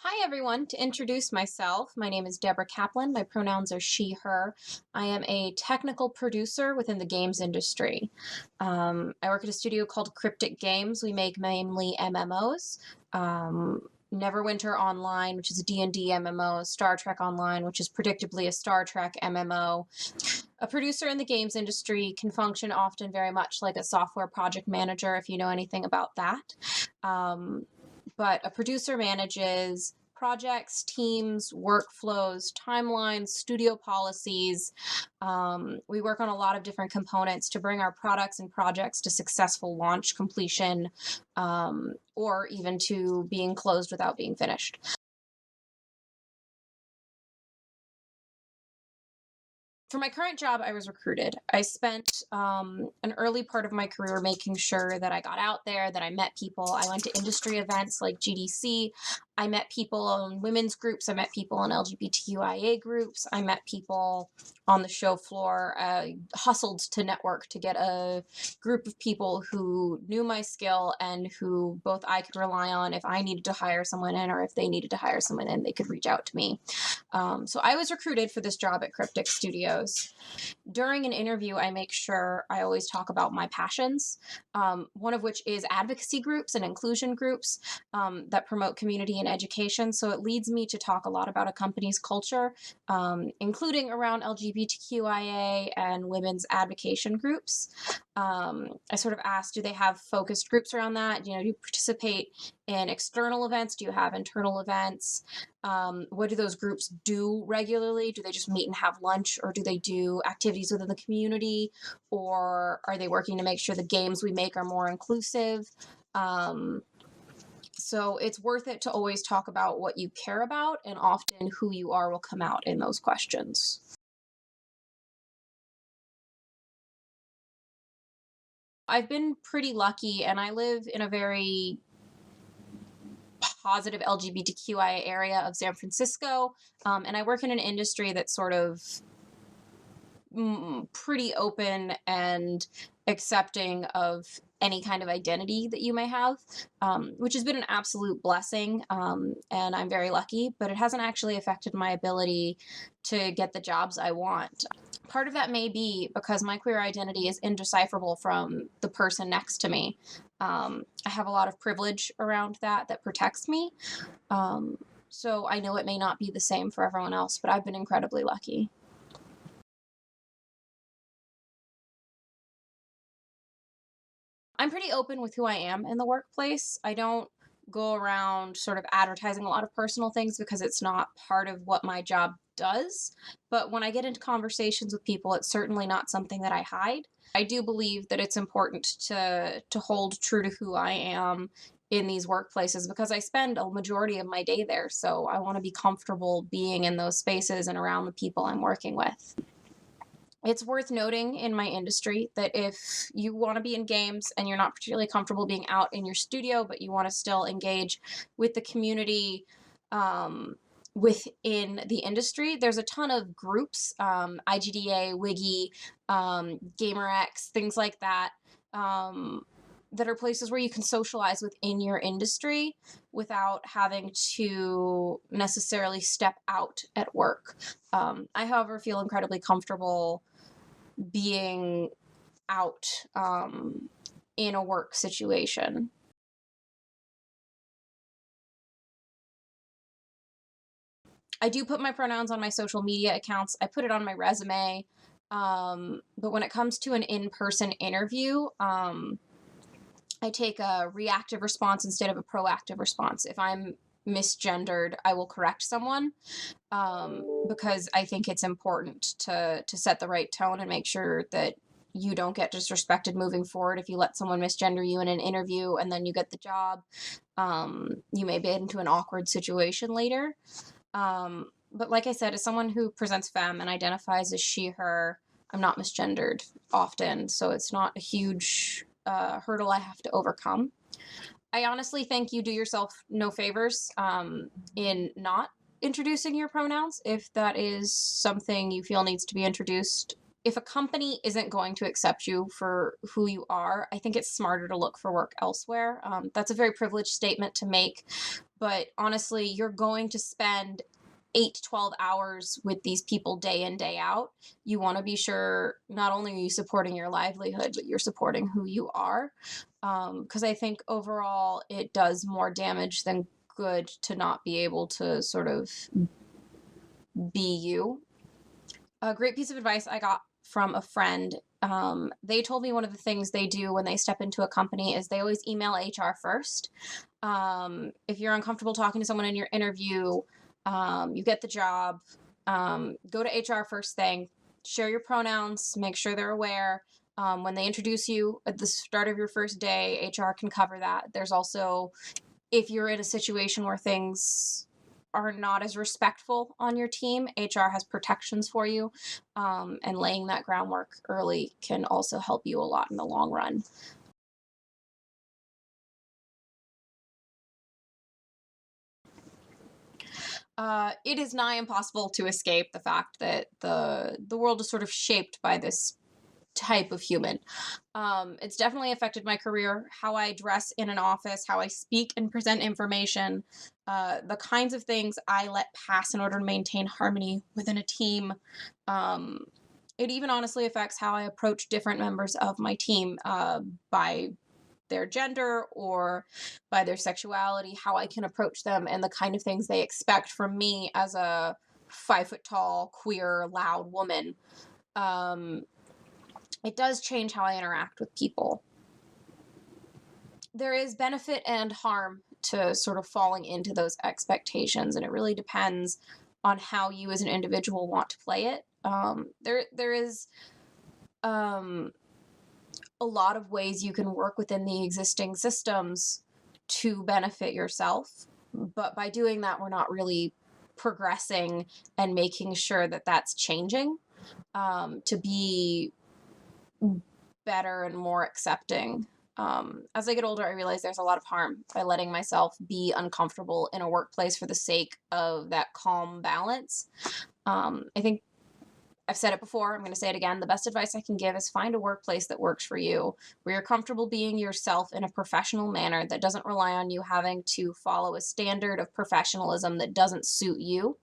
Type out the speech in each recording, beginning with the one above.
Hi, everyone. To introduce myself, my name is Deborah Kaplan. My pronouns are she, her. I am a technical producer within the games industry. I work at a studio called Cryptic Games. We make mainly MMOs. Neverwinter Online, which is a D&D MMO, Star Trek Online, which is predictably a Star Trek MMO. A producer in the games industry can function often very much like a software project manager, if you know anything about that. But a producer manages projects, teams, workflows, timelines, studio policies. We work on a lot of different components to bring our products and projects to successful launch, completion, or even to being closed without being finished. For my current job, I was recruited. I spent an early part of my career making sure that I got out there, that I met people. I went to industry events like GDC. I met people in women's groups. I met people in LGBTQIA groups. I met people on the show floor. I hustled to network to get a group of people who knew my skill and who both I could rely on if I needed to hire someone in, or if they needed to hire someone in, they could reach out to me. So I was recruited for this job at Cryptic Studios. During an interview, I make sure I always talk about my passions, one of which is advocacy groups and inclusion groups that promote community and education. So it leads me to talk a lot about a company's culture, including around LGBTQIA and women's advocacy groups. I sort of asked, do they have focused groups around that? Do you participate in external events? Do you have internal events? What do those groups do regularly? Do they just meet and have lunch, or do they do activities within the community, or are they working to make sure the games we make are more inclusive? So it's worth it to always talk about what you care about, and often who you are will come out in those questions. I've been pretty lucky, and I live in a very positive LGBTQIA area of San Francisco, and I work in an industry that's sort of pretty open and accepting of any kind of identity that you may have, which has been an absolute blessing, and I'm very lucky, but it hasn't actually affected my ability to get the jobs I want. Part of that may be because my queer identity is indecipherable from the person next to me. I have a lot of privilege around that protects me. So I know it may not be the same for everyone else, but I've been incredibly lucky. I'm pretty open with who I am in the workplace. I don't go around sort of advertising a lot of personal things because it's not part of what my job does. But when I get into conversations with people, it's certainly not something that I hide. I do believe that it's important to hold true to who I am in these workplaces because I spend a majority of my day there. So I want to be comfortable being in those spaces and around the people I'm working with. It's worth noting in my industry that if you want to be in games and you're not particularly comfortable being out in your studio, but you want to still engage with the community within the industry, there's a ton of groups, IGDA, Wiggy, GamerX, things like that, that are places where you can socialize within your industry without having to necessarily step out at work. I, however, feel incredibly comfortable being out in a work situation. I do put my pronouns on my social media accounts. I put it on my resume. But when it comes to an in-person interview, I take a reactive response instead of a proactive response. If I'm misgendered, I will correct someone because I think it's important to set the right tone and make sure that you don't get disrespected moving forward. If you let someone misgender you in an interview and then you get the job, you may get into an awkward situation later. But like I said, as someone who presents femme and identifies as she, her, I'm not misgendered often, so it's not a huge hurdle I have to overcome. I honestly think you do yourself no favors in not introducing your pronouns if that is something you feel needs to be introduced. If a company isn't going to accept you for who you are, I think it's smarter to look for work elsewhere. That's a very privileged statement to make, but honestly, you're going to spend 8 to 12 hours with these people day in, day out. You want to be sure not only are you supporting your livelihood, but you're supporting who you are. Because I think overall it does more damage than good to not be able to sort of be you. A great piece of advice I got from a friend. They told me one of the things they do when they step into a company is they always email HR first. If you're uncomfortable talking to someone in your interview, you get the job, go to HR first thing, share your pronouns, make sure they're aware. When they introduce you at the start of your first day, HR can cover that. There's also, if you're in a situation where things are not as respectful on your team, HR has protections for you, and laying that groundwork early can also help you a lot in the long run. It is nigh impossible to escape the fact that the world is sort of shaped by this type of human. It's definitely affected my career, how I dress in an office, how I speak and present information, the kinds of things I let pass in order to maintain harmony within a team. Um, it even honestly affects how I approach different members of my team, by their gender or by their sexuality, how I can approach them, and the kind of things they expect from me as a 5 foot tall, queer, loud woman. Um, it does change how I interact with people. There is benefit and harm to sort of falling into those expectations, and it really depends on how you as an individual want to play it. There is um, a lot of ways you can work within the existing systems to benefit yourself, but by doing that, we're not really progressing and making sure that that's changing, to be better and more accepting. As I get older, I realize there's a lot of harm by letting myself be uncomfortable in a workplace for the sake of that calm balance. I think I've said it before, I'm going to say it again. The best advice I can give is find a workplace that works for you, where you're comfortable being yourself in a professional manner that doesn't rely on you having to follow a standard of professionalism that doesn't suit you.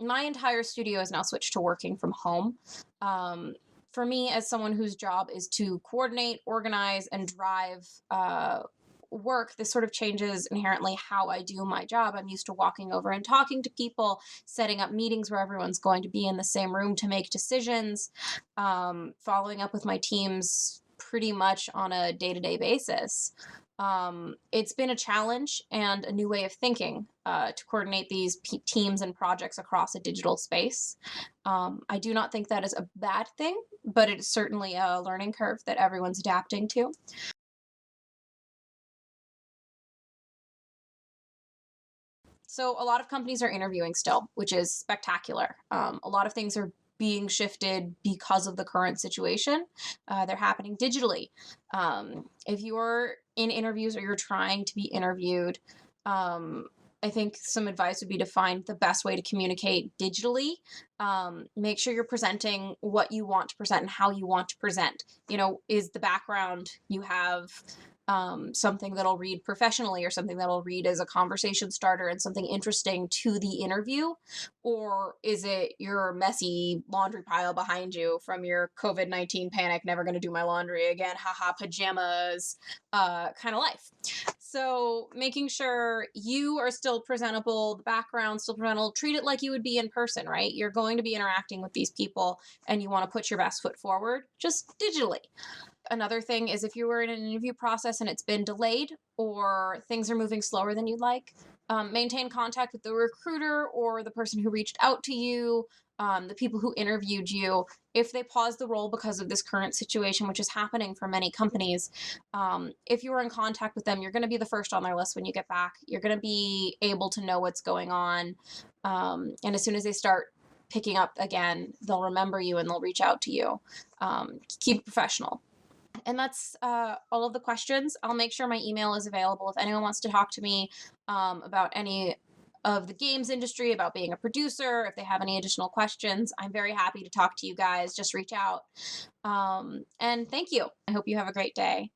My entire studio is now switched to working from home. Um, for me, as someone whose job is to coordinate, organize, and drive work, this sort of changes inherently how I do my job. I'm used to walking over and talking to people, setting up meetings where everyone's going to be in the same room to make decisions, following up with my teams pretty much on a day to day basis. It's been a challenge and a new way of thinking, to coordinate these teams and projects across a digital space. I do not think that is a bad thing, but it's certainly a learning curve that everyone's adapting to. So a lot of companies are interviewing still, which is spectacular. A lot of things are being shifted because of the current situation. They're happening digitally. If you're in interviews or you're trying to be interviewed, um, I think some advice would be to find the best way to communicate digitally. Make sure you're presenting what you want to present and how you want to present. Is the background you have something that'll read professionally, or something that'll read as a conversation starter and something interesting to the interview? Or is it your messy laundry pile behind you from your COVID-19 panic, never going to do my laundry again, haha, pajamas, kind of life? So making sure you are still presentable, the background still presentable, treat it like you would be in person, right? You're going to be interacting with these people and you want to put your best foot forward, just digitally. Another thing is, if you were in an interview process and it's been delayed or things are moving slower than you'd like, maintain contact with the recruiter or the person who reached out to you, the people who interviewed you. If they pause the role because of this current situation, which is happening for many companies, if you are in contact with them, you're going to be the first on their list when you get back. You're going to be able to know what's going on. And as soon as they start picking up again, they'll remember you and they'll reach out to you. Keep it professional. And that's all of the questions. I'll make sure my email is available if anyone wants to talk to me about any of the games industry, about being a producer. If they have any additional questions, I'm very happy to talk to you guys. Just reach out. And thank you. I hope you have a great day.